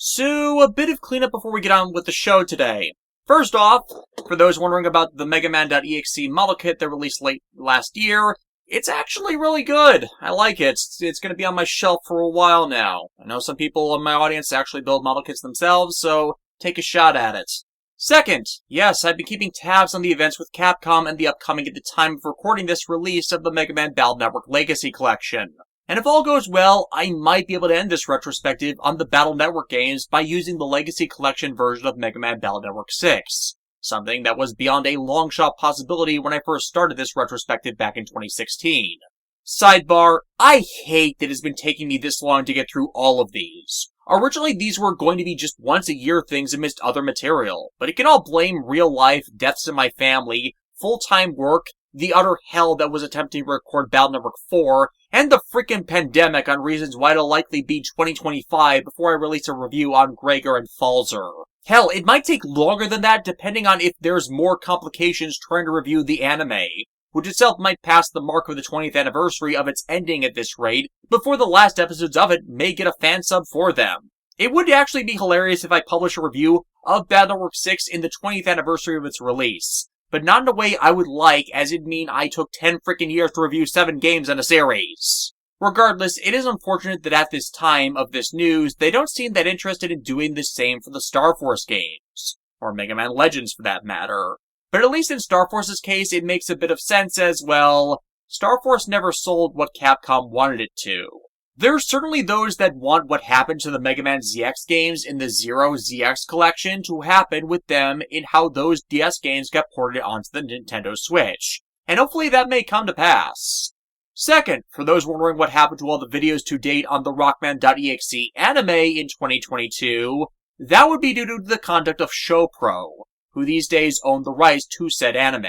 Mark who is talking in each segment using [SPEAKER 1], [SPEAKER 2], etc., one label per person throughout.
[SPEAKER 1] So, a bit of cleanup before we get on with the show today. First off, for those wondering about the Megaman.exe model kit that released late last year, it's actually really good. I like it. It's going to be on my shelf for a while now. I know some people in my audience actually build model kits themselves, so take a shot at it. Second, yes, I've been keeping tabs on the events with Capcom and the upcoming, at the time of recording this, release of the Mega Man Battle Network Legacy Collection. And if all goes well, I might be able to end this retrospective on the Battle Network games by using the Legacy Collection version of Mega Man Battle Network 6. Something that was beyond a long-shot possibility when I first started this retrospective back in 2016. Sidebar, I hate that it's been taking me this long to get through all of these. Originally, these were going to be just once-a-year things amidst other material, but it can all blame real life, deaths in my family, full-time work, the utter hell that was attempting to record Battle Network 4, and the freaking pandemic on reasons why it'll likely be 2025 before I release a review on Gregor and Falzer. Hell, it might take longer than that depending on if there's more complications trying to review the anime, which itself might pass the mark of the 20th anniversary of its ending at this rate before the last episodes of it may get a fan sub for them. It would actually be hilarious if I publish a review of Battle Network 6 in the 20th anniversary of its release, but not in a way I would like, as it'd mean I took 10 freaking years to review 7 games in a series. Regardless, it is unfortunate that at this time of this news, they don't seem that interested in doing the same for the Star Force games, or Mega Man Legends for that matter. But at least in Star Force's case, it makes a bit of sense as, well, Star Force never sold what Capcom wanted it to. There's certainly those that want what happened to the Mega Man ZX games in the Zero ZX collection to happen with them in how those DS games got ported onto the Nintendo Switch. And hopefully that may come to pass. Second, for those wondering what happened to all the videos to date on the Rockman.exe anime in 2022, that would be due to the conduct of ShowPro, who these days own the rights to said anime.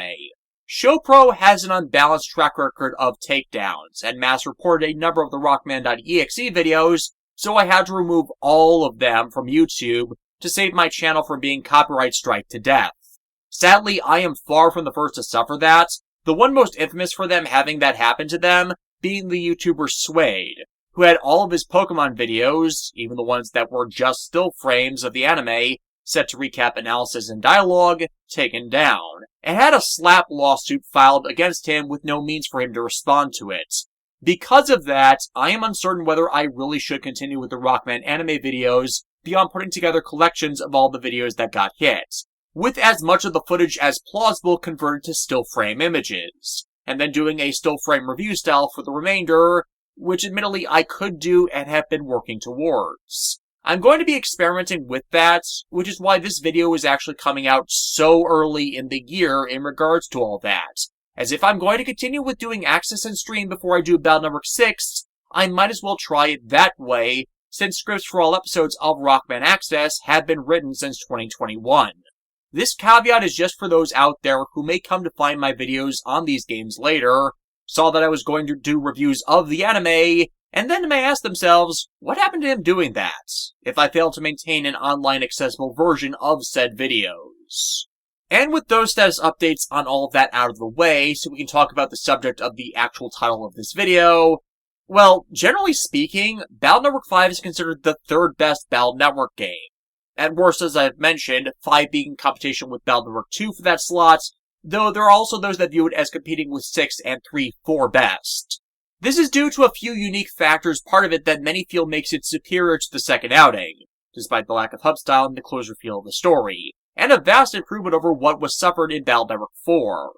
[SPEAKER 1] ShowPro has an unbalanced track record of takedowns, and mass reported a number of the Rockman.exe videos, so I had to remove all of them from YouTube to save my channel from being copyright striked to death. Sadly, I am far from the first to suffer that, the one most infamous for them having that happen to them being the YouTuber Suede, who had all of his Pokemon videos, even the ones that were just still frames of the anime, set to recap analysis and dialogue, taken down, and had a slap lawsuit filed against him with no means for him to respond to it. Because of that, I am uncertain whether I really should continue with the Rockman anime videos beyond putting together collections of all the videos that got hit, with as much of the footage as plausible converted to still frame images, and then doing a still frame review style for the remainder, which admittedly I could do and have been working towards. I'm going to be experimenting with that, which is why this video is actually coming out so early in the year in regards to all that. As if I'm going to continue with doing Access and Stream before I do Battle Network 6, I might as well try it that way, since scripts for all episodes of Rockman Access have been written since 2021. This caveat is just for those out there who may come to find my videos on these games later, saw that I was going to do reviews of the anime, and then may ask themselves, what happened to him doing that, if I fail to maintain an online accessible version of said videos? And with those status updates on all of that out of the way, so we can talk about the subject of the actual title of this video, well, generally speaking, Battle Network 5 is considered the third best Battle Network game. At worst, as I've mentioned, 5 being in competition with Battle Network 2 for that slot, though there are also those that view it as competing with 6 and 3 for best. This is due to a few unique factors, part of it that many feel makes it superior to the second outing, despite the lack of hub style and the closer feel of the story, and a vast improvement over what was suffered in Battle Network 4.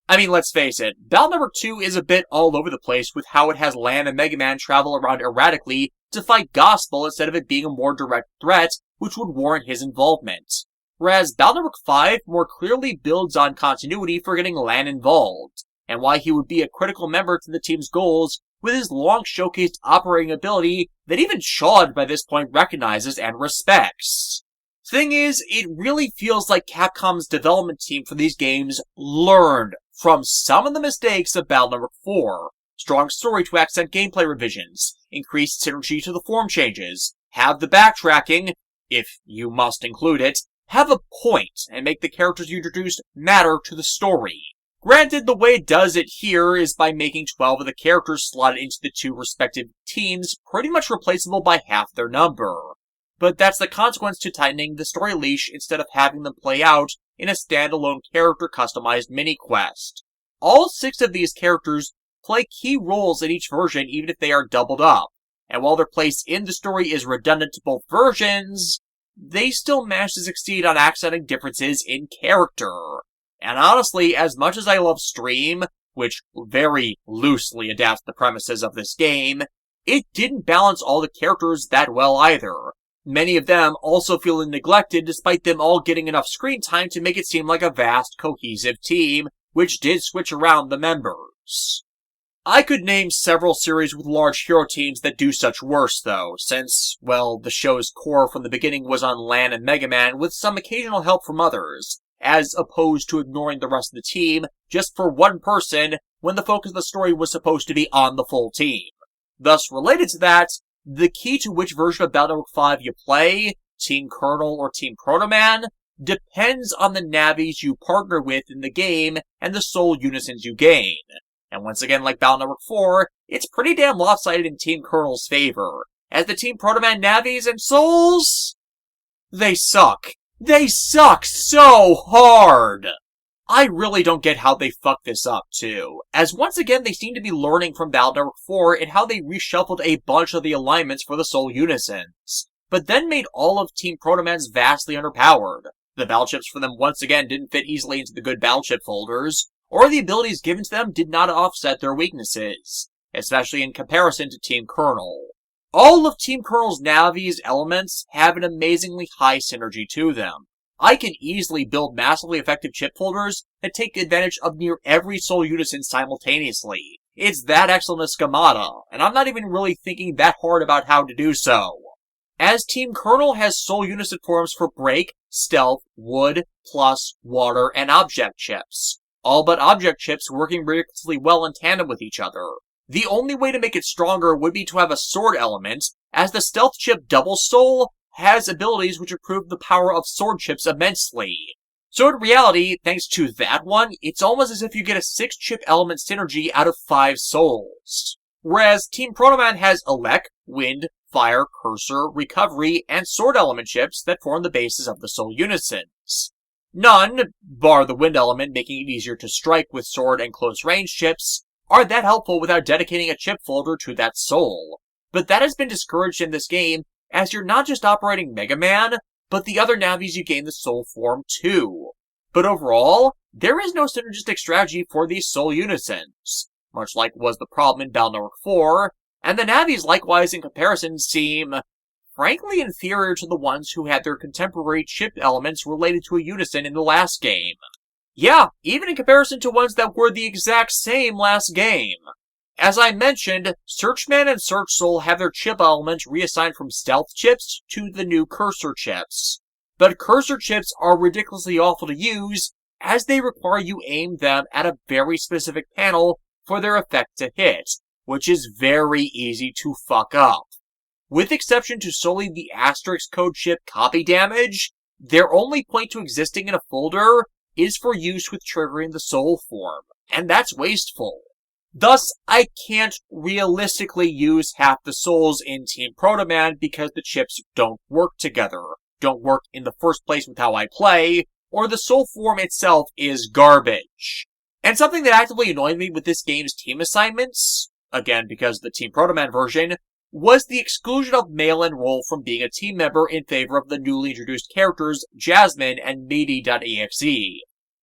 [SPEAKER 1] I mean, let's face it, Battle Network 2 is a bit all over the place with how it has Lan and Mega Man travel around erratically to fight Gospel instead of it being a more direct threat, which would warrant his involvement. Whereas Battle Network 5 more clearly builds on continuity for getting Lan involved, and why he would be a critical member to the team's goals with his long showcased operating ability that even Chad by this point recognizes and respects. Thing is, it really feels like Capcom's development team for these games learned from some of the mistakes of Battle Network 4. Strong story to accent gameplay revisions, increased synergy to the form changes, have the backtracking, if you must include it, have a point, and make the characters you introduced matter to the story. Granted, the way it does it here is by making 12 of the characters slotted into the 2 respective teams pretty much replaceable by half their number. but that's the consequence to tightening the story leash instead of having them play out in a standalone character-customized mini-quest. All 6 of these characters play key roles in each version even if they are doubled up, and while their place in the story is redundant to both versions, they still manage to succeed on accenting differences in character. And honestly, as much as I love Stream, which very loosely adapts the premises of this game, it didn't balance all the characters that well either. Many of them also feel neglected despite them all getting enough screen time to make it seem like a vast, cohesive team, which did switch around the members. I could name several series with large hero teams that do such worse, though, since, well, the show's core from the beginning was on LAN and Megaman with some occasional help from others, as opposed to ignoring the rest of the team just for one person when the focus of the story was supposed to be on the full team. Thus, related to that, the key to which version of Battle Network 5 you play, Team Colonel or Team Protoman, depends on the navies you partner with in the game and the soul unisons you gain. And once again, like Battle Network 4, it's pretty damn lopsided in Team Colonel's favor, as the Team Protoman navies and souls, they suck. They suck so hard! I really don't get how they fucked this up, too, as once again they seem to be learning from Battle Network 4 and how they reshuffled a bunch of the alignments for the soul unisons, but then made all of Team Protomans vastly underpowered. The battleships for them once again didn't fit easily into the good battleship folders, or the abilities given to them did not offset their weaknesses, especially in comparison to Team Colonel. All of Team Colonel's navies elements have an amazingly high synergy to them. I can easily build massively effective chip folders that take advantage of near every soul unison simultaneously. It's that excellent a schemata, and I'm not even really thinking that hard about how to do so. As Team Colonel has soul unison forms for break, stealth, wood, plus, water, and object chips. All but object chips working ridiculously well in tandem with each other. The only way to make it stronger would be to have a sword element, as the stealth chip Double Soul has abilities which improve the power of sword chips immensely. So in reality, thanks to that one, it's almost as if you get a 6-chip element synergy out of 5 souls. Whereas Team Protoman has Elec, Wind, Fire, Cursor, Recovery, and Sword element chips that form the basis of the soul unisons. None, bar the wind element making it easier to strike with sword and close range chips, are that helpful without dedicating a chip folder to that soul. But that has been discouraged in this game, as you're not just operating Megaman, but the other navies you gain the soul form too. But overall, there is no synergistic strategy for these soul unisons, much like was the problem in Battle Network 4, and the navies likewise in comparison seem frankly inferior to the ones who had their contemporary chip elements related to a unison in the last game. Yeah, even in comparison to ones that were the exact same last game. As I mentioned, Searchman and Search Soul have their chip elements reassigned from stealth chips to the new cursor chips. But cursor chips are ridiculously awful to use, as they require you aim them at a very specific panel for their effect to hit, which is very easy to fuck up. With exception to solely the asterisk code chip copy damage, their only point to existing in a folder is for use with triggering the soul form, and that's wasteful. Thus, I can't realistically use half the souls in Team Protoman because the chips don't work together, don't work in the first place with how I play, or the soul form itself is garbage. And something that actively annoyed me with this game's team assignments, again because of the Team Protoman version, was the exclusion of mail-in role from being a team member in favor of the newly introduced characters Jasmine and Medi.exe.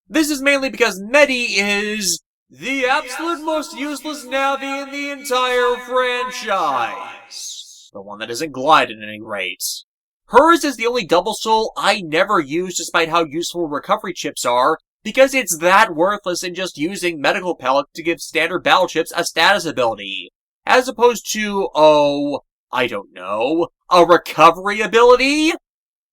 [SPEAKER 1] This is mainly because Medi is the absolute most useless Navi in the entire franchise. The one that isn't Glide at any rate. Hers is the only double soul I never use despite how useful recovery chips are, because it's that worthless in just using medical pellet to give standard battle chips a status ability. As opposed to, I don't know, a recovery ability?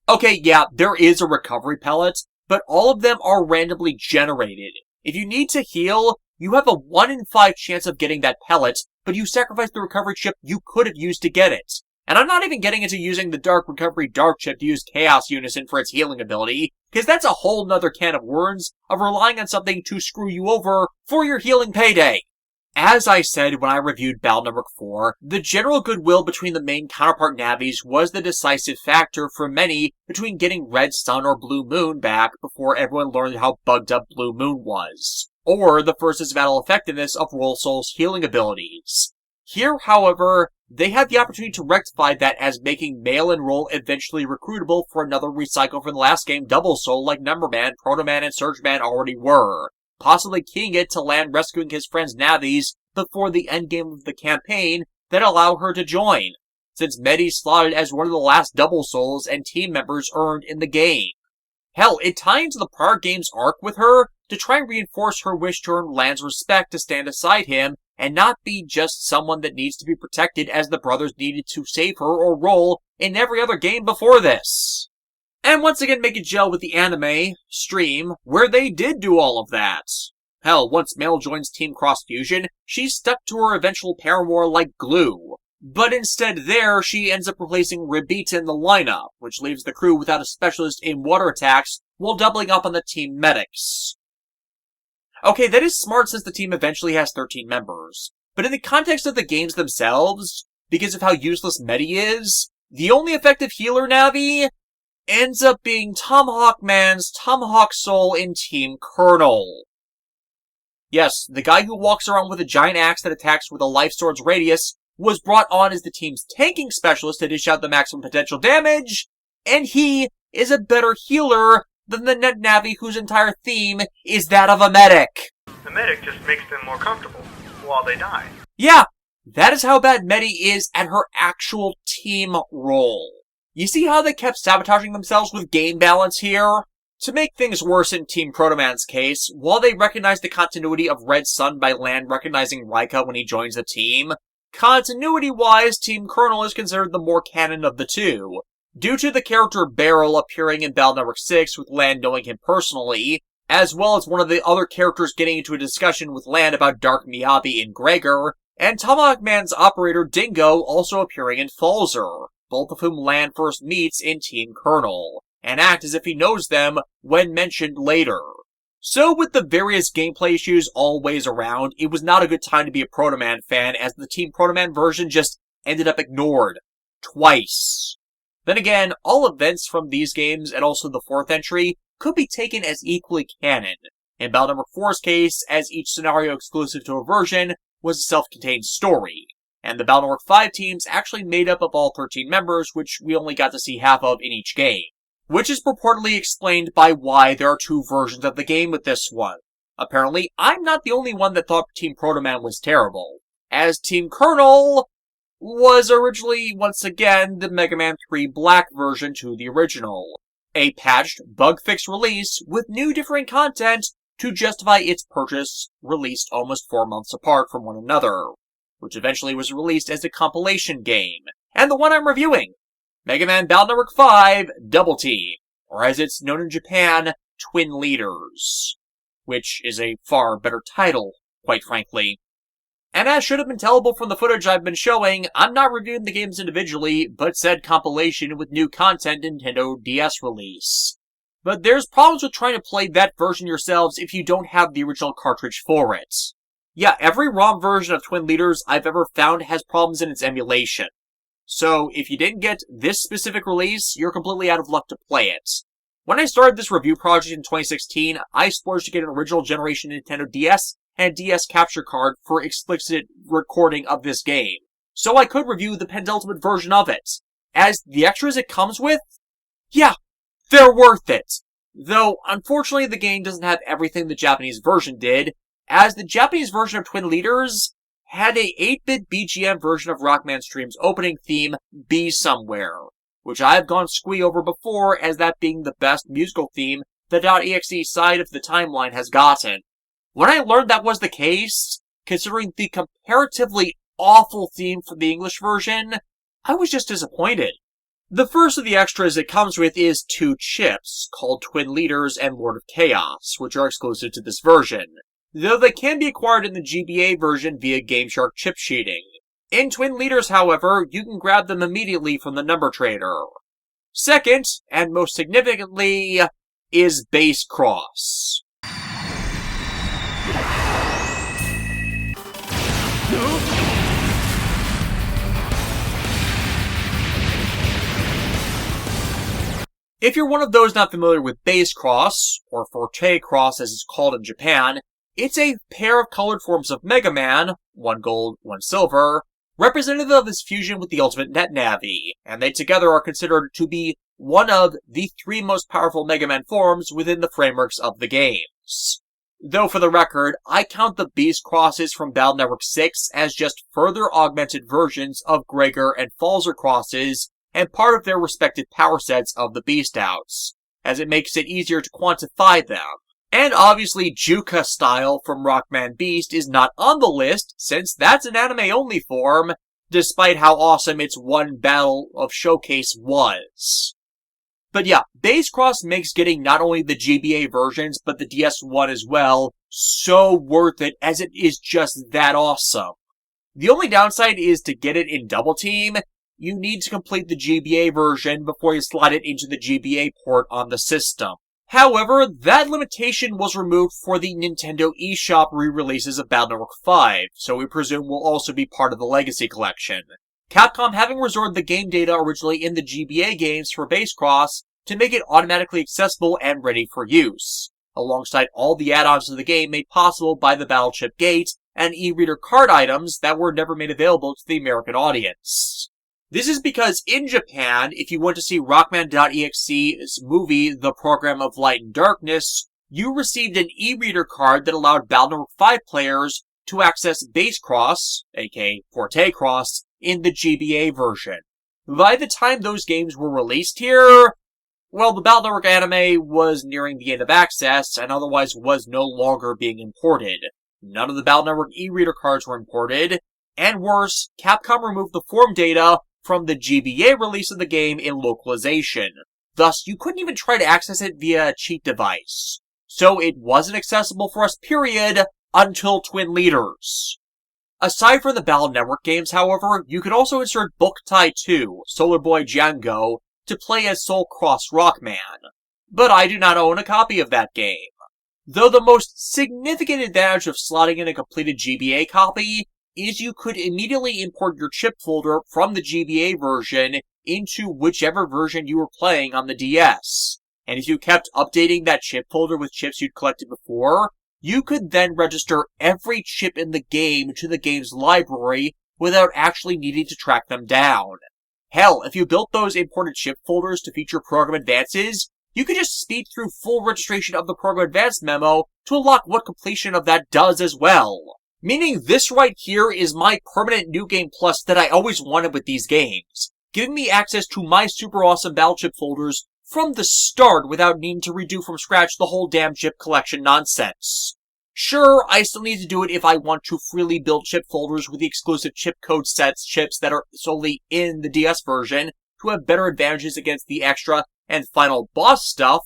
[SPEAKER 1] Okay, yeah, there is a recovery pellet, but all of them are randomly generated. If you need to heal, you have a 1 in 5 chance of getting that pellet, but you sacrifice the recovery chip you could have used to get it. And I'm not even getting into using the Dark Recovery Dark chip to use Chaos Unison for its healing ability, because that's a whole nother can of worms of relying on something to screw you over for your healing payday. As I said when I reviewed Battle Network 4, the general goodwill between the main counterpart navies was the decisive factor for many between getting Red Sun or Blue Moon back before everyone learned how bugged up Blue Moon was, or the versus battle effectiveness of Roll Soul's healing abilities. Here, however, they had the opportunity to rectify that as making Mail and Roll eventually recruitable for another recycle from the last game Double Soul like Numberman, Protoman, and Surgeman already were, possibly keying it to Land rescuing his friend's navies before the endgame of the campaign that allow her to join, since Medi slotted as one of the last Double Souls and team members earned in the game. Hell, it ties into the prior game's arc with her to try and reinforce her wish to earn Land's respect to stand aside him and not be just someone that needs to be protected as the brothers needed to save her or Roll in every other game before this. And once again make it gel with the anime stream, where they did do all of that. Hell, once Mail joins Team Cross Fusion, she's stuck to her eventual paramour like glue. But instead there, she ends up replacing Ribita in the lineup, which leaves the crew without a specialist in water attacks while doubling up on the team medics. Okay, that is smart since the team eventually has 13 members. But in the context of the games themselves, because of how useless Medi is, the only effective healer Navi ends up being Tomahawk Man's Tomahawk Soul in Team Colonel. Yes, the guy who walks around with a giant axe that attacks with a life sword's radius was brought on as the team's tanking specialist to dish out the maximum potential damage, and he is a better healer than the net Navi whose entire theme is that of a medic.
[SPEAKER 2] The medic just makes them more comfortable while they die.
[SPEAKER 1] Yeah, that is how bad Medi is at her actual team role. You see how they kept sabotaging themselves with game balance here? To make things worse in Team Protoman's case, while they recognize the continuity of Red Sun by Land recognizing Rika when he joins the team, continuity-wise, Team Colonel is considered the more canon of the two, due to the character Beryl appearing in Battle Network 6 with Land knowing him personally, as well as one of the other characters getting into a discussion with Land about Dark Miyabi and Gregor, and Tomahawk Man's operator Dingo also appearing in Falzer, both of whom Land first meets in Team Colonel, and act as if he knows them when mentioned later. So with the various gameplay issues all ways around, it was not a good time to be a Protoman fan as the Team Protoman version just ended up ignored. Twice. Then again, all events from these games and also the fourth entry could be taken as equally canon. In Battle Network 4's case, as each scenario exclusive to a version was a self-contained story. And the Battle Network 5 teams actually made up of all 13 members, which we only got to see half of in each game. Which is purportedly explained by why there are two versions of the game with this one. Apparently, I'm not the only one that thought Team Protoman was terrible, as Team Colonel was originally, once again, the Megaman 3 Black version to the original. A patched, bug-fixed release with new different content to justify its purchase, released almost 4 months apart from one another, which eventually was released as a compilation game, and the one I'm reviewing, Mega Man Battle Network 5 Double Team, or as it's known in Japan, Twin Leaders, which is a far better title, quite frankly. And as should have been tellable from the footage I've been showing, I'm not reviewing the games individually, but said compilation with new content Nintendo DS release. But there's problems with trying to play that version yourselves if you don't have the original cartridge for it. Yeah, every ROM version of Twin Leaders I've ever found has problems in its emulation. So, if you didn't get this specific release, you're completely out of luck to play it. When I started this review project in 2016, I splurged to get an original generation Nintendo DS and a DS capture card for explicit recording of this game, so I could review the penultimate version of it. As the extras it comes with, yeah, they're worth it. Though, unfortunately, the game doesn't have everything the Japanese version did, as the Japanese version of Twin Leaders had a 8-bit BGM version of Rockman Stream's opening theme, Be Somewhere, which I've gone squee over before as that being the best musical theme the .exe side of the timeline has gotten. When I learned that was the case, considering the comparatively awful theme for the English version, I was just disappointed. The first of the extras it comes with is 2 chips, called Twin Leaders and Lord of Chaos, which are exclusive to this version, though they can be acquired in the GBA version via GameShark chip sheeting. In Twin Leaders, however, you can grab them immediately from the number trader. Second, and most significantly, is Base Cross. If you're one of those not familiar with base cross, or forte cross as it's called in Japan, it's a pair of colored forms of Megaman, one gold, one silver, representative of his fusion with the ultimate NetNavi, and they together are considered to be one of the 3 most powerful Megaman forms within the frameworks of the games. Though for the record, I count the Beast Crosses from Battle Network 6 as just further augmented versions of Gregor and Falzer Crosses, and part of their respective power sets of the Beast Outs, as it makes it easier to quantify them. And obviously Juka style from Rockman Beast is not on the list, since that's an anime-only form, despite how awesome its one battle of showcase was. But yeah, Base Cross makes getting not only the GBA versions, but the DS1 as well, so worth it, as it is just that awesome. The only downside is to get it in Double Team, you need to complete the GBA version before you slide it into the GBA port on the system. However, that limitation was removed for the Nintendo eShop re-releases of Battle Network 5, so we presume will also be part of the Legacy Collection. Capcom having restored the game data originally in the GBA games for Base Cross to make it automatically accessible and ready for use, alongside all the add-ons to the game made possible by the Battle Chip Gate and e-reader card items that were never made available to the American audience. This is because in Japan, if you went to see Rockman.exe's movie, The Program of Light and Darkness, you received an e-reader card that allowed Battle Network 5 players to access Base Cross, aka Forte Cross, in the GBA version. By the time those games were released here, well, the Battle Network anime was nearing the end of access and otherwise was no longer being imported. None of the Battle Network e-reader cards were imported, and worse, Capcom removed the form data from the GBA release of the game in localization. Thus, you couldn't even try to access it via a cheat device. So it wasn't accessible for us, period, until Twin Leaders. Aside from the Battle Network games, however, you could also insert Boktai 2, Solar Boy Django, to play as Soul Cross Rockman. But I do not own a copy of that game. Though the most significant advantage of slotting in a completed GBA copy is you could immediately import your chip folder from the GBA version into whichever version you were playing on the DS. And if you kept updating that chip folder with chips you'd collected before, you could then register every chip in the game to the game's library without actually needing to track them down. Hell, if you built those imported chip folders to feature program advances, you could just speed through full registration of the program advance memo to unlock what completion of that does as well. Meaning this right here is my permanent New Game Plus that I always wanted with these games, giving me access to my super awesome battle chip folders from the start without needing to redo from scratch the whole damn chip collection nonsense. Sure, I still need to do it if I want to freely build chip folders with the exclusive chip code sets chips that are solely in the DS version to have better advantages against the extra and final boss stuff,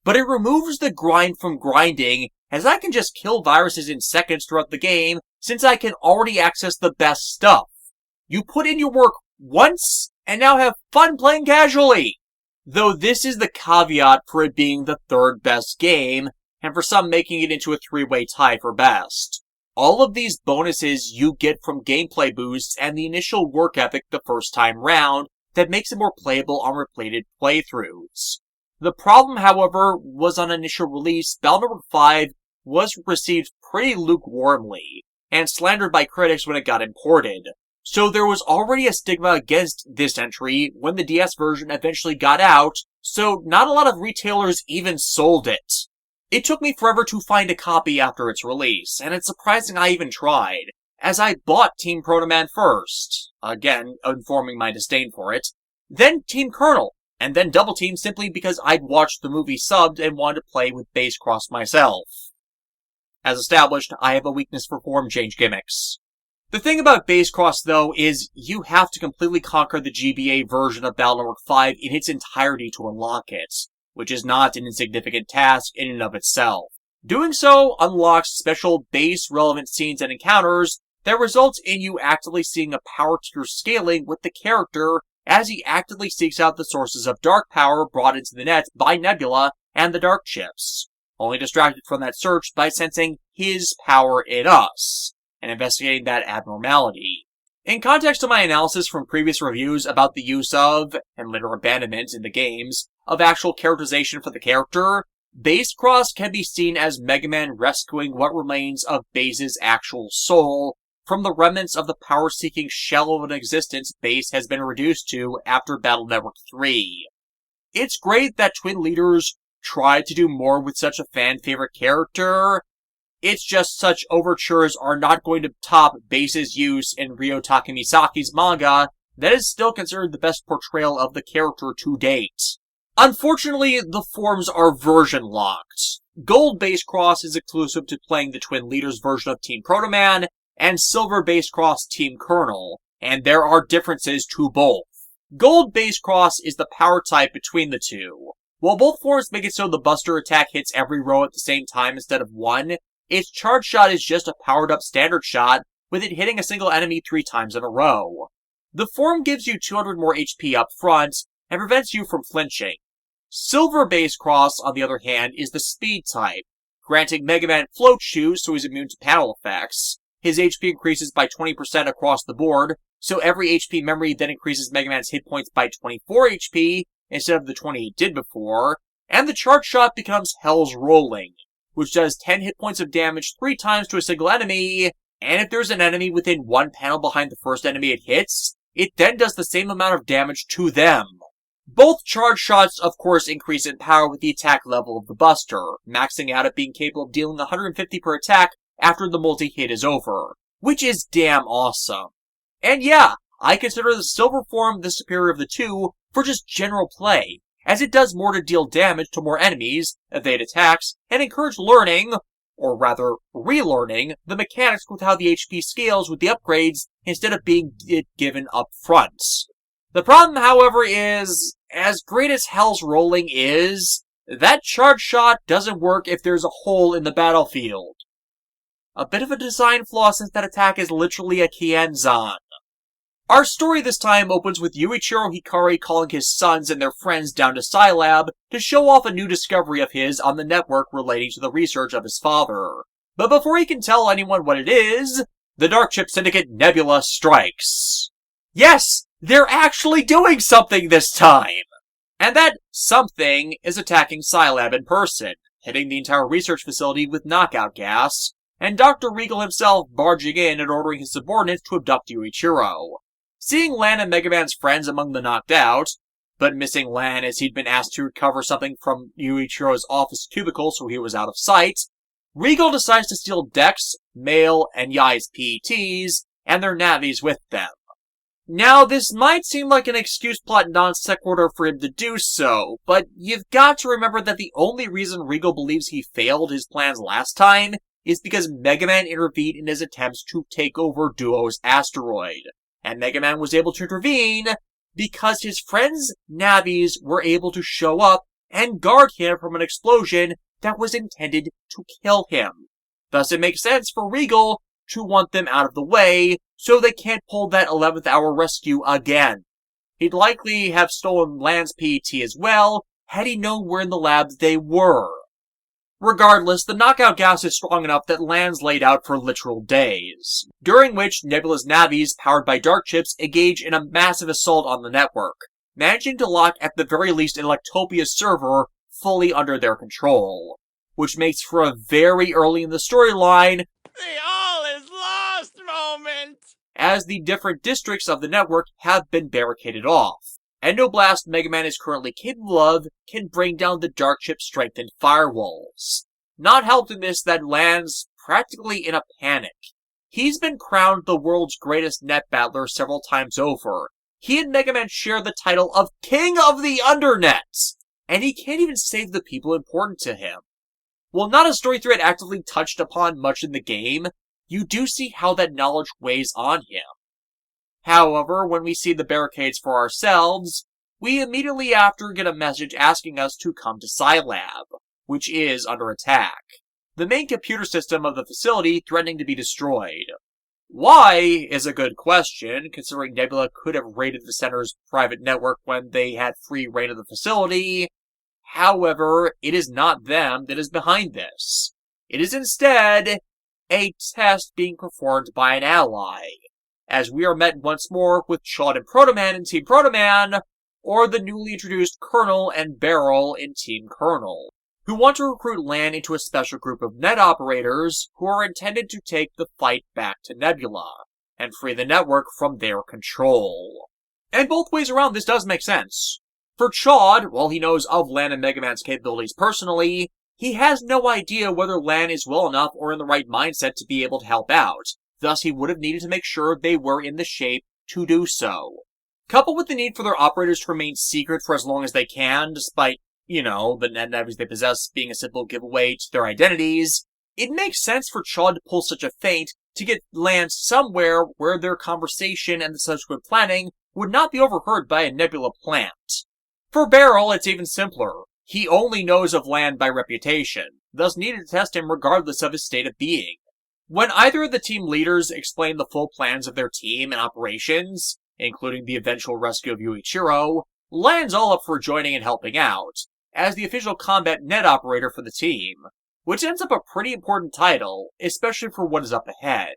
[SPEAKER 1] but it removes the grind from grinding, as I can just kill viruses in seconds throughout the game since I can already access the best stuff. You put in your work once and now have fun playing casually. Though this is the caveat for it being the 3rd best game, and for some making it into a 3-way tie for best. All of these bonuses you get from gameplay boosts and the initial work ethic the first time round that makes it more playable on repeated playthroughs. The problem, however, was on initial release, Battle Network 5 was received pretty lukewarmly, and slandered by critics when it got imported. So there was already a stigma against this entry when the DS version eventually got out, so not a lot of retailers even sold it. It took me forever to find a copy after its release, and it's surprising I even tried, as I bought Team Protoman first, again informing my disdain for it, then Team Colonel, and then Double Team simply because I'd watched the movie subbed and wanted to play with Base Cross myself. As established, I have a weakness for form change gimmicks. The thing about Base Cross, though, is you have to completely conquer the GBA version of Battle Network 5 in its entirety to unlock it, which is not an insignificant task in and of itself. Doing so unlocks special base-relevant scenes and encounters that results in you actively seeing a power tier scaling with the character as he actively seeks out the sources of dark power brought into the net by Nebula and the Dark Chips, only distracted from that search by sensing his power in us, and investigating that abnormality. In context of my analysis from previous reviews about the use of, and later abandonment in the games, of actual characterization for the character, Base Cross can be seen as Mega Man rescuing what remains of Base's actual soul from the remnants of the power-seeking shell of an existence Base has been reduced to after Battle Network 3. It's great that Twin Leaders tried to do more with such a fan-favorite character. It's just such overtures are not going to top Base's use in Ryo Takemisaki's manga that is still considered the best portrayal of the character to date. Unfortunately, the forms are version-locked. Gold Base Cross is exclusive to playing the Twin Leaders version of Team Proto Man, and Silver Base Cross Team Colonel, and there are differences to both. Gold Base Cross is the power type between the two. While both forms make it so the Buster attack hits every row at the same time instead of one, its charge shot is just a powered-up standard shot, with it hitting a single enemy 3 times in a row. The form gives you 200 more HP up front, and prevents you from flinching. Silver Base Cross, on the other hand, is the speed type, granting Mega Man Float Shoes so he's immune to panel effects. His HP increases by 20% across the board, so every HP memory then increases Mega Man's hit points by 24 HP instead of the 20 he did before, and the charge shot becomes Hell's Rolling, which does 10 hit points of damage 3 times to a single enemy, and if there's an enemy within 1 panel behind the first enemy it hits, it then does the same amount of damage to them. Both charge shots, of course, increase in power with the attack level of the Buster, maxing out at being capable of dealing 150 per attack after the multi-hit is over, which is damn awesome. And yeah, I consider the silver form the superior of the two for just general play, as it does more to deal damage to more enemies, evade attacks, and encourage learning, or rather, relearning, the mechanics with how the HP scales with the upgrades instead of being given up front. The problem, however, is, as great as Hell's Rolling is, that charge shot doesn't work if there's a hole in the battlefield. A bit of a design flaw since that attack is literally a Kienzan. Our story this time opens with Yuichiro Hikari calling his sons and their friends down to Scilab to show off a new discovery of his on the network relating to the research of his father. But before he can tell anyone what it is, the Dark Chip Syndicate Nebula strikes. Yes, they're actually doing something this time! And that something is attacking Scilab in person, hitting the entire research facility with knockout gas, and Dr. Regal himself barging in and ordering his subordinates to abduct Yuichiro. Seeing Lan and Mega Man's friends among the knocked out, but missing Lan as he'd been asked to recover something from Yuichiro's office cubicle so he was out of sight, Regal decides to steal Dex, Mail, and Yai's PETs, and their navies with them. Now, this might seem like an excuse plot non sequitur for him to do so, but you've got to remember that the only reason Regal believes he failed his plans last time is because Mega Man intervened in his attempts to take over Duo's asteroid. And Mega Man was able to intervene because his friends' navies were able to show up and guard him from an explosion that was intended to kill him. Thus it makes sense for Regal to want them out of the way so they can't pull that 11th hour rescue again. He'd likely have stolen Lan's PET as well had he known where in the labs they were. Regardless, the knockout gas is strong enough that Lan's laid out for literal days, during which Nebula's navies, powered by dark chips, engage in a massive assault on the network, managing to lock at the very least Electopia's server fully under their control, which makes for a very early in the storyline,
[SPEAKER 3] the all is lost moment,
[SPEAKER 1] as the different districts of the network have been barricaded off. Endoblast Mega Man is currently capable of can bring down the dark chip strengthened firewalls. Not helped in this that Lan's practically in a panic. He's been crowned the world's greatest net battler several times over. He and Mega Man share the title of King of the Undernet, and he can't even save the people important to him. While not a story thread actively touched upon much in the game, you do see how that knowledge weighs on him. However, when we see the barricades for ourselves, we immediately after get a message asking us to come to Scilab, which is under attack. The main computer system of the facility threatening to be destroyed. Why is a good question, considering Nebula could have raided the center's private network when they had free reign of the facility. However, it is not them that is behind this. It is instead a test being performed by an ally, as we are met once more with Chad and Proto Man and Team Proto Man, or the newly introduced Colonel and Beryl in Team Colonel, who want to recruit Lan into a special group of net operators who are intended to take the fight back to Nebula and free the network from their control. And both ways around, this does make sense. For Chad, while he knows of Lan and Megaman's capabilities personally, he has no idea whether Lan is well enough or in the right mindset to be able to help out. Thus, he would have needed to make sure they were in the shape to do so. Coupled with the need for their operators to remain secret for as long as they can, despite, the net navies they possess being a simple giveaway to their identities, it makes sense for Chad to pull such a feint to get Lan somewhere where their conversation and the subsequent planning would not be overheard by a Nebula plant. For Beryl, it's even simpler. He only knows of Lan by reputation, thus needed to test him regardless of his state of being. When either of the team leaders explain the full plans of their team and operations, including the eventual rescue of Yuichiro, Lan's all up for joining and helping out, as the official combat net operator for the team, which ends up a pretty important title, especially for what is up ahead.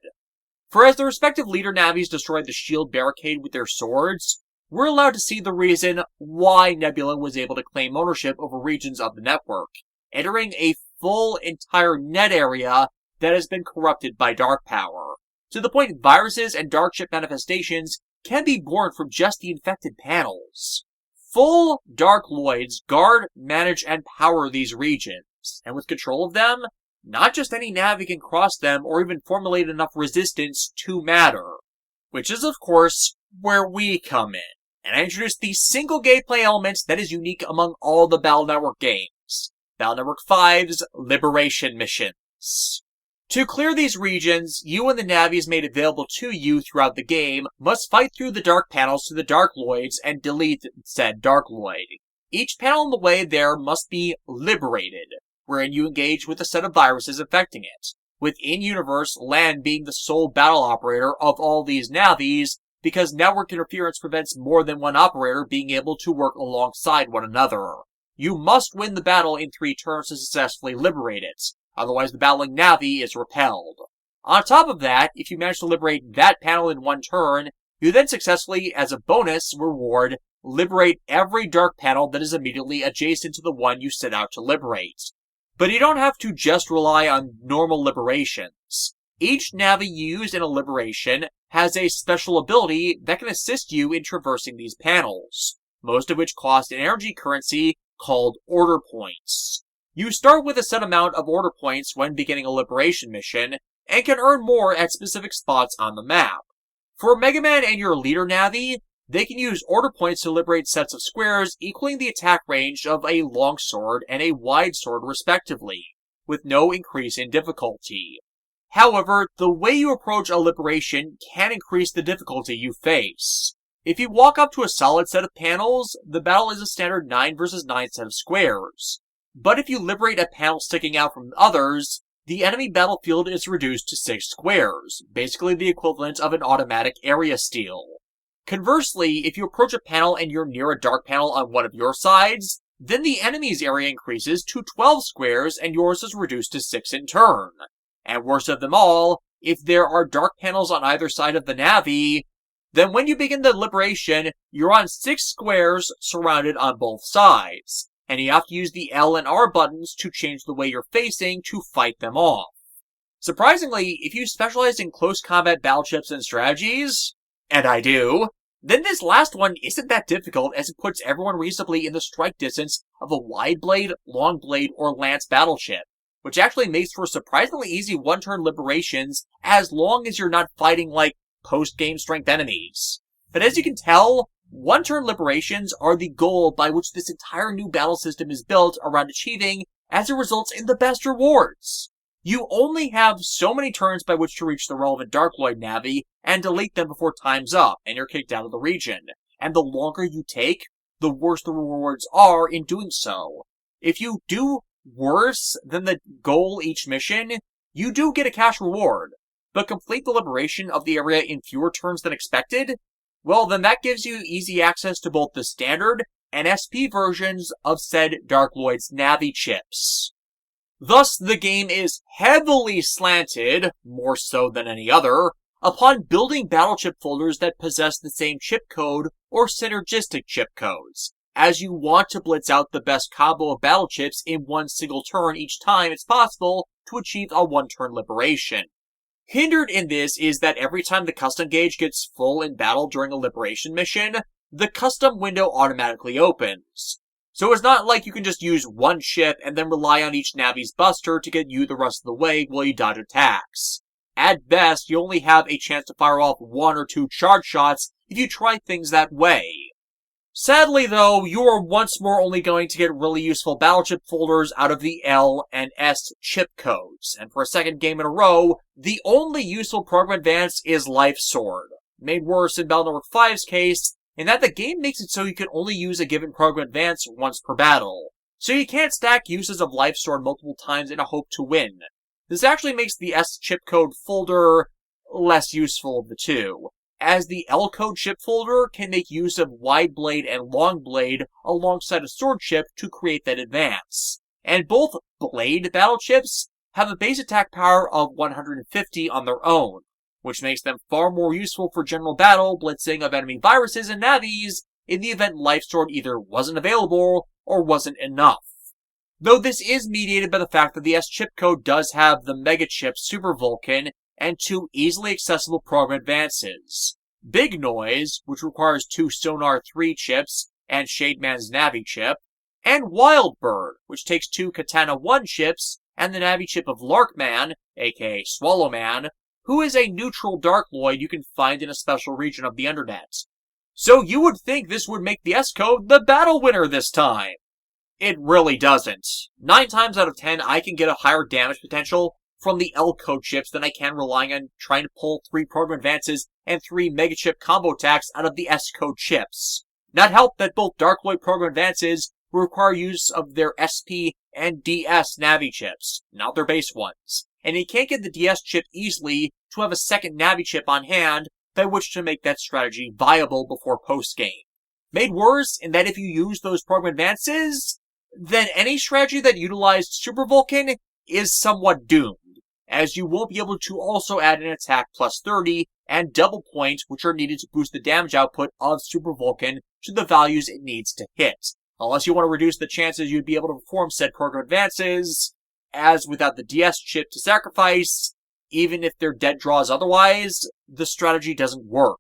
[SPEAKER 1] For as the respective leader navies destroyed the shield barricade with their swords, we're allowed to see the reason why Nebula was able to claim ownership over regions of the network, entering a full entire net area that has been corrupted by dark power, to the point viruses and dark ship manifestations can be born from just the infected panels. Full Dark Lloids guard, manage, and power these regions, and with control of them, not just any Navi can cross them or even formulate enough resistance to matter. Which is, of course, where we come in, and I introduce the single gameplay element that is unique among all the Battle Network games, Battle Network 5's Liberation Missions. To clear these regions, you and the Navis made available to you throughout the game must fight through the dark panels to the Dark Lloids and delete said Dark Lloid. Each panel in the way there must be liberated, wherein you engage with a set of viruses affecting it, with in-universe Lan being the sole battle operator of all these Navis, because network interference prevents more than one operator being able to work alongside one another. You must win the battle in 3 turns to successfully liberate it. Otherwise, the battling Navi is repelled. On top of that, if you manage to liberate that panel in 1 turn, you then successfully, as a bonus reward, liberate every dark panel that is immediately adjacent to the one you set out to liberate. But you don't have to just rely on normal liberations. Each Navi used in a liberation has a special ability that can assist you in traversing these panels, most of which cost an energy currency called order points. You start with a set amount of order points when beginning a liberation mission, and can earn more at specific spots on the map. For Megaman and your leader Navi, they can use order points to liberate sets of squares equaling the attack range of a long sword and a wide sword respectively, with no increase in difficulty. However, the way you approach a liberation can increase the difficulty you face. If you walk up to a solid set of panels, the battle is a standard 9 versus 9 set of squares. But if you liberate a panel sticking out from others, the enemy battlefield is reduced to 6 squares, basically the equivalent of an automatic area steal. Conversely, if you approach a panel and you're near a dark panel on one of your sides, then the enemy's area increases to 12 squares and yours is reduced to 6 in turn. And worst of them all, if there are dark panels on either side of the Navi, then when you begin the liberation, you're on 6 squares surrounded on both sides, and you have to use the L and R buttons to change the way you're facing to fight them off. Surprisingly, if you specialize in close combat battleships and strategies, and I do, then this last one isn't that difficult as it puts everyone reasonably in the strike distance of a wide blade, long blade, or lance battleship, which actually makes for surprisingly easy one-turn liberations as long as you're not fighting like post-game strength enemies. But as you can tell, one-turn liberations are the goal by which this entire new battle system is built around achieving as it results in the best rewards. You only have so many turns by which to reach the relevant Dark Lloid Navi and delete them before time's up and you're kicked out of the region. And the longer you take, the worse the rewards are in doing so. If you do worse than the goal each mission, you do get a cash reward. But complete the liberation of the area in fewer turns than expected? Well, then that gives you easy access to both the standard and SP versions of said Dark Lloid's Navi chips. Thus, the game is heavily slanted, more so than any other, upon building battleship folders that possess the same chip code or synergistic chip codes, as you want to blitz out the best combo of battle chips in one single turn each time it's possible to achieve a one-turn liberation. Hindered in this is that every time the custom gauge gets full in battle during a liberation mission, the custom window automatically opens. So it's not like you can just use one chip and then rely on each Navi's buster to get you the rest of the way while you dodge attacks. At best, you only have a chance to fire off 1 or 2 charge shots if you try things that way. Sadly though, you are once more only going to get really useful battle chip folders out of the L and S chip codes, and for a second game in a row, the only useful program advance is Life Sword. Made worse in Battle Network 5's case, in that the game makes it so you can only use a given program advance once per battle, so you can't stack uses of Life Sword multiple times in a hope to win. This actually makes the S chip code folder less useful of the two, as the L code chip folder can make use of Wide Blade and Long Blade alongside a sword chip to create that advance. And both Blade battle chips have a base attack power of 150 on their own, which makes them far more useful for general battle blitzing of enemy viruses and navis in the event Life Sword either wasn't available or wasn't enough. Though this is mediated by the fact that the S chip code does have the Mega Chip Super Vulcan and 2 easily accessible program advances. Big Noise, which requires 2 Sonar 3 chips and Shademan's Navi chip, and Wild Bird, which takes 2 Katana 1 chips and the Navi chip of Larkman, aka Swallowman, who is a neutral Darkloid you can find in a special region of the Undernet. So you would think this would make the S code the battle winner this time. It really doesn't. 9 times out of 10, I can get a higher damage potential from the L code chips than I can relying on trying to pull 3 program advances and 3 mega chip combo attacks out of the S code chips. Not help that both Darkloid program advances require use of their SP and DS Navi chips, not their base ones, and you can't get the DS chip easily to have a second Navi chip on hand by which to make that strategy viable before post-game. Made worse in that if you use those program advances, then any strategy that utilized Super Vulcan is somewhat doomed, as you won't be able to also add an attack plus 30 and double point, which are needed to boost the damage output of Super Vulcan to the values it needs to hit, unless you want to reduce the chances you'd be able to perform said program advances, as without the DS chip to sacrifice, even if they're dead draws otherwise, the strategy doesn't work.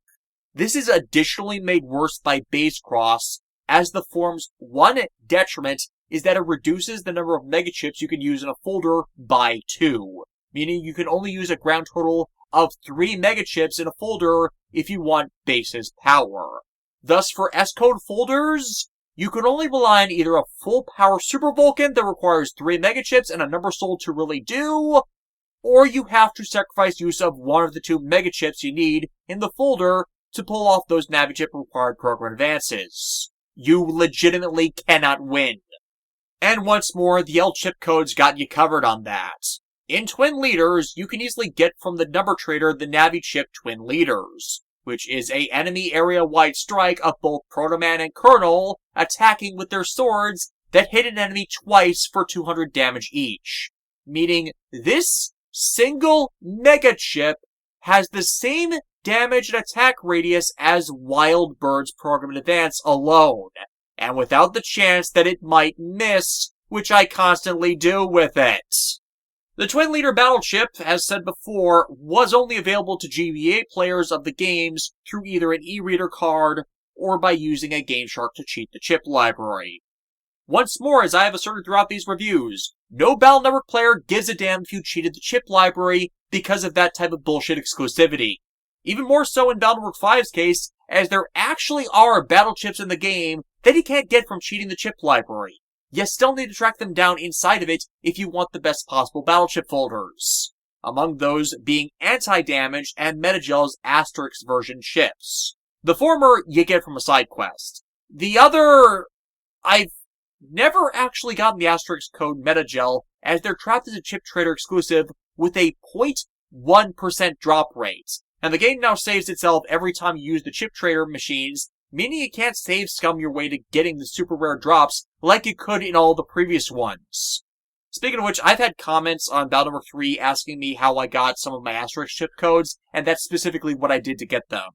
[SPEAKER 1] This is additionally made worse by Base Cross, as the form's one detriment is that it reduces the number of mega chips you can use in a folder by 2, meaning you can only use a ground total of 3 mega chips in a folder if you want base's power. Thus, for S-code folders, you can only rely on either a full power Super Vulcan that requires 3 mega chips and a number sold to really do, or you have to sacrifice use of one of the 2 mega chips you need in the folder to pull off those Navi chip required program advances. You legitimately cannot win. And once more, the L chip codes got you covered on that. In Twin Leaders, you can easily get from the number trader the Navi chip Twin Leaders, which is a enemy area-wide strike of both Protoman and Colonel attacking with their swords that hit an enemy twice for 200 damage each. Meaning, this single mega chip has the same damage and attack radius as Wild Bird's program advance alone, and without the chance that it might miss, which I constantly do with it. The Twin Leader battle chip, as said before, was only available to GBA players of the games through either an e-reader card or by using a GameShark to cheat the chip library. Once more, as I have asserted throughout these reviews, no Battle Network player gives a damn if you cheated the chip library because of that type of bullshit exclusivity. Even more so in Battle Network 5's case, as there actually are battle chips in the game that you can't get from cheating the chip library. You still need to track them down inside of it if you want the best possible battle chip folders. Among those being Anti-Damage and Metagel's Asterix version chips. The former you get from a side quest. The other, I've never actually gotten the Asterix code Metagel, as they're trapped as a chip trader exclusive with a 0.1% drop rate. And the game now saves itself every time you use the chip trader machines, meaning you can't save scum your way to getting the super rare drops like you could in all the previous ones. Speaking of which, I've had comments on Battle Network 3 asking me how I got some of my Asterix chip codes, and that's specifically what I did to get them.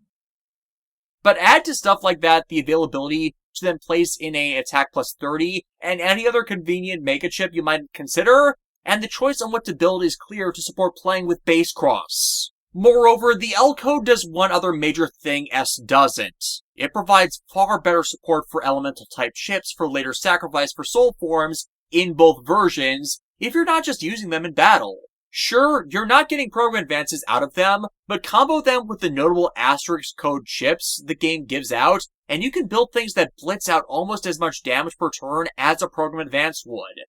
[SPEAKER 1] But add to stuff like that the availability to then place in a attack plus 30 and any other convenient mega chip you might consider, and the choice on what to build is clear to support playing with base cross. Moreover, the L code does one other major thing S doesn't. It provides far better support for elemental type chips for later sacrifice for soul forms in both versions if you're not just using them in battle. Sure, you're not getting program advances out of them, but combo them with the notable asterisk code chips the game gives out, and you can build things that blitz out almost as much damage per turn as a program advance would.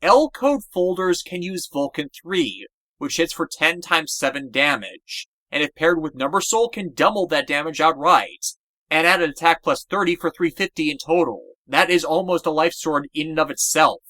[SPEAKER 1] L code folders can use Vulcan 3, which hits for 10 times 7 damage, and if paired with Number Soul can double that damage outright, and add an attack plus 30 for 350 in total. That is almost a life sword in and of itself.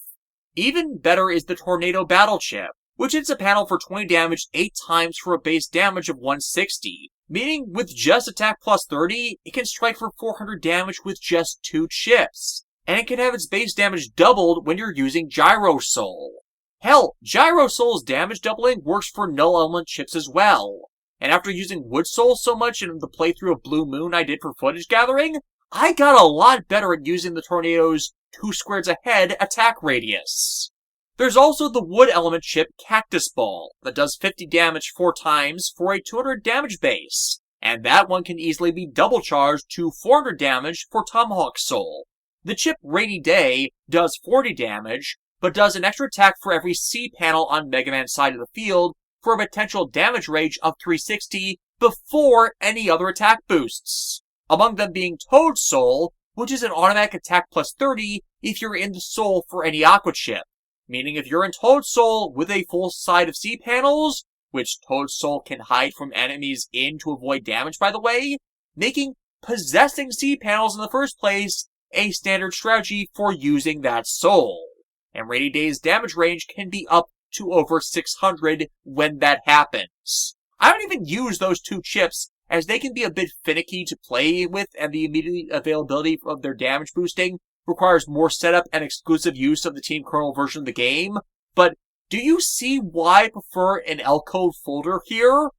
[SPEAKER 1] Even better is the Tornado Battle Chip, which hits a panel for 20 damage 8 times for a base damage of 160, meaning with just attack plus 30, it can strike for 400 damage with just 2 chips, and it can have its base damage doubled when you're using Gyro Soul. Hell, Gyro Soul's damage doubling works for null element chips as well, and after using Wood Soul so much in the playthrough of Blue Moon I did for footage gathering, I got a lot better at using the Tornado's 2 squares ahead attack radius. There's also the wood element chip Cactus Ball that does 50 damage 4 times for a 200 damage base, and that one can easily be double charged to 400 damage for Tomahawk Soul. The chip Rainy Day does 40 damage, but does an extra attack for every C panel on Megaman's side of the field for a potential damage range of 360 before any other attack boosts. Among them being Toad Soul, which is an automatic attack plus 30 if you're in the Soul for any Aqua chip. Meaning if you're in Toad Soul with a full side of C panels, which Toad Soul can hide from enemies in to avoid damage by the way, making possessing C panels in the first place a standard strategy for using that soul. And Rainy Day's damage range can be up to over 600 when that happens. I don't even use those 2 chips as they can be a bit finicky to play with, and the immediate availability of their damage boosting requires more setup and exclusive use of the Team Kernel version of the game, but do you see why I prefer an L code folder here?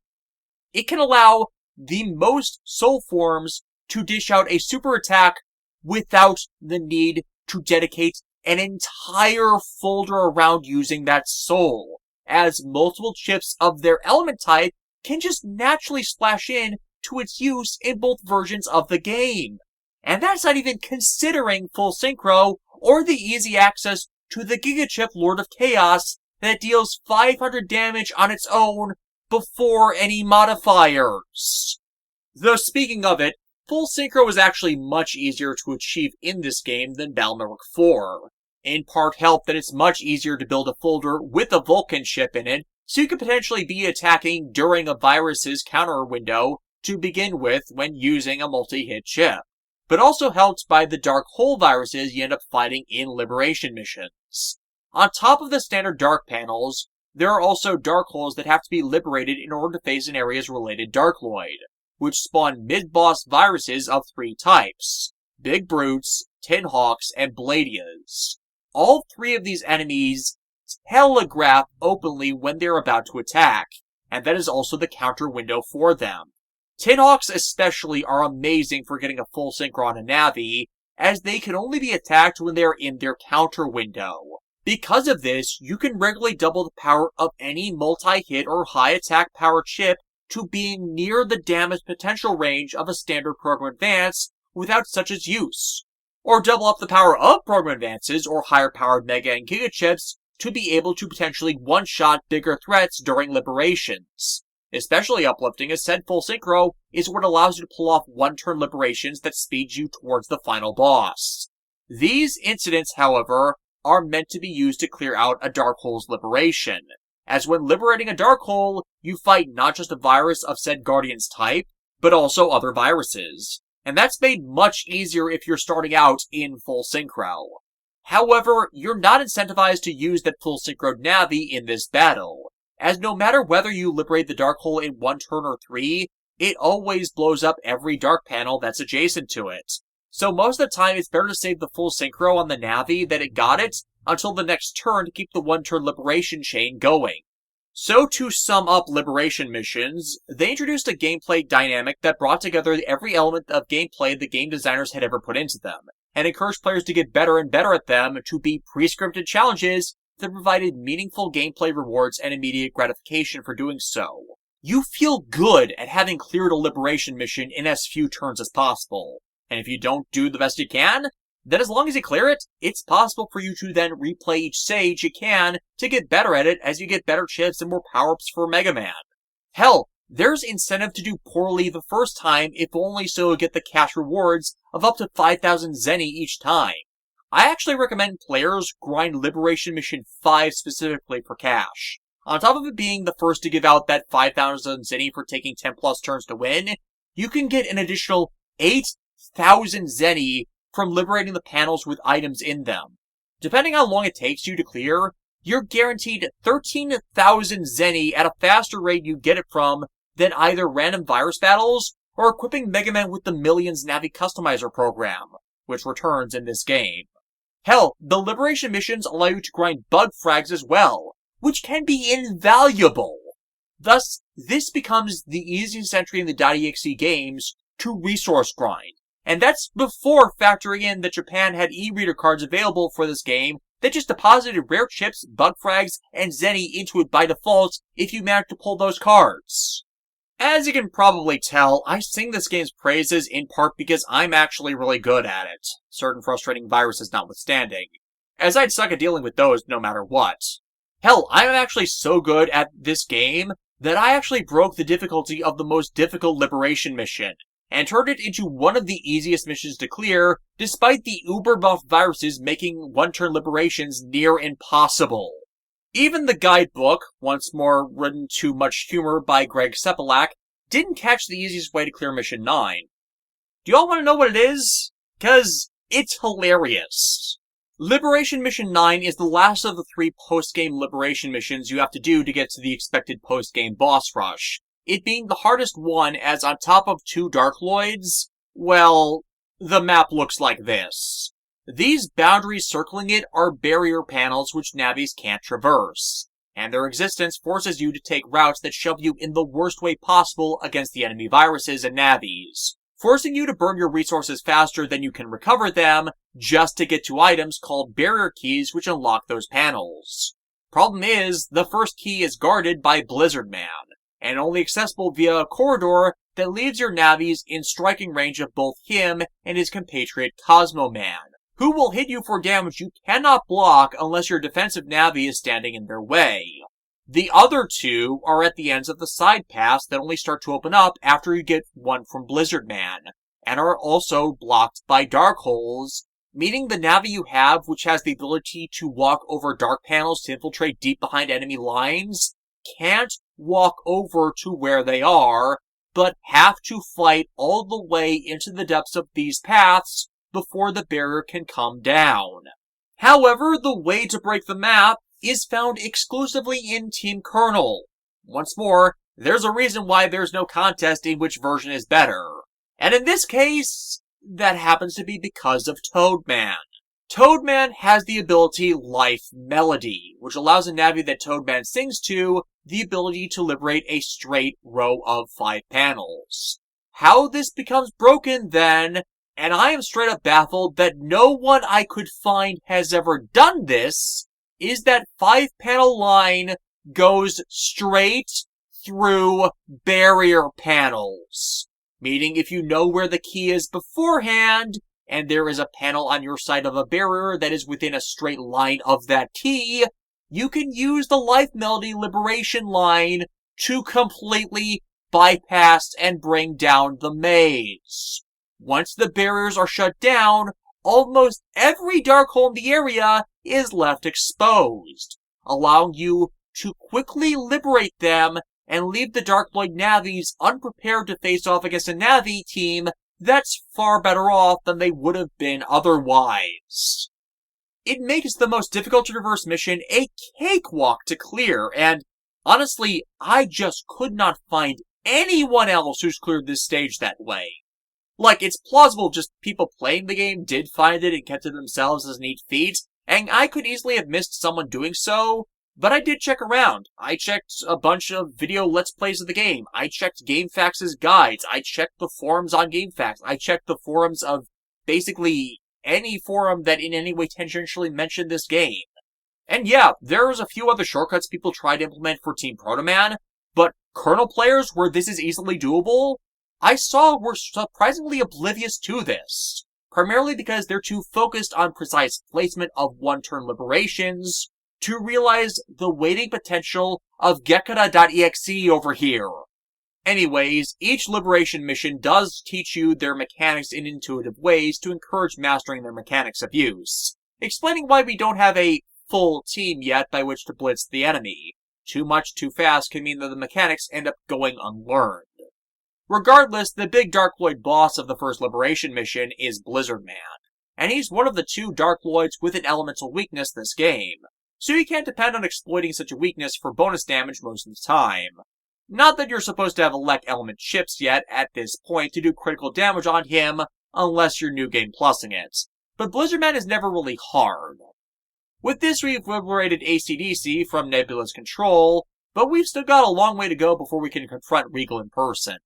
[SPEAKER 1] It can allow the most soul forms to dish out a super attack without the need to dedicate an entire folder around using that soul, as multiple chips of their element type can just naturally splash in to its use in both versions of the game. And that's not even considering full synchro or the easy access to the Gigachip Lord of Chaos that deals 500 damage on its own before any modifiers. Though speaking of it, full synchro is actually much easier to achieve in this game than Battle Network 4. In part help that it's much easier to build a folder with a Vulcan chip in it, so you could potentially be attacking during a virus's counter window to begin with when using a multi-hit chip. But also helped by the dark hole viruses you end up fighting in liberation missions. On top of the standard dark panels, there are also dark holes that have to be liberated in order to face an area's related Darkloid, which spawn mid-boss viruses of 3 types: Big Brutes, Tin Hawks, and Bladias. All 3 of these enemies telegraph openly when they're about to attack, and that is also the counter window for them. Tin Hawks especially are amazing for getting a full synchro on a Navi, as they can only be attacked when they're in their counter window. Because of this, you can regularly double the power of any multi-hit or high attack power chip to being near the damage potential range of a standard program advance without such as use. Or double up the power of program advances or higher powered Mega and Giga chips to be able to potentially one-shot bigger threats during liberations. Especially uplifting, as said full synchro is what allows you to pull off one-turn liberations that speeds you towards the final boss. These incidents, however, are meant to be used to clear out a Dark Hole's liberation, as when liberating a Dark Hole, you fight not just a virus of said Guardian's type, but also other viruses. And that's made much easier if you're starting out in full synchro. However, you're not incentivized to use that full synchro Navi in this battle, as no matter whether you liberate the Dark Hole in 1 turn or 3, it always blows up every dark panel that's adjacent to it. So most of the time it's better to save the full synchro on the Navi that it got it until the next turn to keep the 1 turn liberation chain going. So to sum up Liberation missions, they introduced a gameplay dynamic that brought together every element of gameplay the game designers had ever put into them, and encouraged players to get better and better at them to beat pre-scripted challenges that provided meaningful gameplay rewards and immediate gratification for doing so. You feel good at having cleared a Liberation mission in as few turns as possible, and if you don't do the best you can, then as long as you clear it, it's possible for you to then replay each stage you can to get better at it as you get better chips and more power-ups for Megaman. Hell, there's incentive to do poorly the first time if only so you get the cash rewards of up to 5,000 zenny each time. I actually recommend players grind Liberation Mission 5 specifically for cash. On top of it being the first to give out that 5,000 zenny for taking 10 plus turns to win, you can get an additional 8,000 zenny from liberating the panels with items in them. Depending how long it takes you to clear, you're guaranteed 13,000 zenny at a faster rate you get it from than either random virus battles or equipping Megaman with the Millions Navi Customizer program, which returns in this game. Hell, the Liberation missions allow you to grind bug frags as well, which can be invaluable. Thus, this becomes the easiest entry in the .exe games to resource grind. And that's before factoring in that Japan had e-reader cards available for this game that just deposited rare chips, bug frags, and zenny into it by default if you managed to pull those cards. As you can probably tell, I sing this game's praises in part because I'm actually really good at it, certain frustrating viruses notwithstanding, as I'd suck at dealing with those no matter what. Hell, I'm actually so good at this game that I actually broke the difficulty of the most difficult Liberation mission, and turned it into one of the easiest missions to clear, despite the uber-buff viruses making one-turn liberations near impossible. Even the guidebook, once more written to much humor by Greg Sepelak, didn't catch the easiest way to clear Mission 9. Do y'all want to know what it is? 'Cause it's hilarious. Liberation Mission 9 is the last of the 3 post-game Liberation missions you have to do to get to the expected post-game boss rush. It being the hardest one, as on top of 2 Dark Lloyds, well, the map looks like this. These boundaries circling it are barrier panels which navis can't traverse, and their existence forces you to take routes that shove you in the worst way possible against the enemy viruses and navis, forcing you to burn your resources faster than you can recover them just to get to items called barrier keys which unlock those panels. Problem is, the first key is guarded by Blizzard Man, and only accessible via a corridor that leaves your navis in striking range of both him and his compatriot Cosmo Man, who will hit you for damage you cannot block unless your defensive navi is standing in their way. The other 2 are at the ends of the side paths that only start to open up after you get one from Blizzard Man, and are also blocked by dark holes, meaning the navi you have, which has the ability to walk over dark panels to infiltrate deep behind enemy lines, can't walk over to where they are, but have to fight all the way into the depths of these paths before the barrier can come down. However, the way to break the map is found exclusively in Team Kernel. Once more, there's a reason why there's no contest in which version is better. And in this case, that happens to be because of Toadman. Toadman has the ability Life Melody, which allows a navi that Toadman sings to the ability to liberate a straight row of 5 panels. How this becomes broken then, and I am straight up baffled that no one I could find has ever done this, is that 5-panel line goes straight through barrier panels. Meaning if you know where the key is beforehand, and there is a panel on your side of a barrier that is within a straight line of that key, you can use the Life Melody Liberation line to completely bypass and bring down the maze. Once the barriers are shut down, almost every dark hole in the area is left exposed, allowing you to quickly liberate them and leave the Dark Lloyd navis unprepared to face off against a navi team that's far better off than they would have been otherwise. It makes the most difficult to traverse mission a cakewalk to clear, and honestly, I just could not find anyone else who's cleared this stage that way. Like, it's plausible just people playing the game did find it and kept it themselves as a neat feat, and I could easily have missed someone doing so, But I did check around. I checked a bunch of video Let's Plays of the game. I checked GameFAQs' guides. I checked the forums on GameFAQs. I checked the forums of basically any forum that in any way tangentially mentioned this game. And yeah, there's a few other shortcuts people tried to implement for Team Protoman, but kernel players where this is easily doable, I saw were surprisingly oblivious to this. Primarily because they're too focused on precise placement of one-turn liberations to realize the waiting potential of Gekara.exe over here. Anyways, each liberation mission does teach you their mechanics in intuitive ways to encourage mastering their mechanics of use, explaining why we don't have a full team yet by which to blitz the enemy. Too much too fast can mean that the mechanics end up going unlearned. Regardless, the big Dark Lloyd boss of the first liberation mission is Blizzard Man, and he's one of the 2 Dark Lloyds with an elemental weakness this game, so you can't depend on exploiting such a weakness for bonus damage most of the time. Not that you're supposed to have elect element chips yet at this point to do critical damage on him unless you're New Game Plusing it, but Blizzard Man is never really hard. With this we've liberated AC/DC from Nebula's control, but we've still got a long way to go before we can confront Regal in person.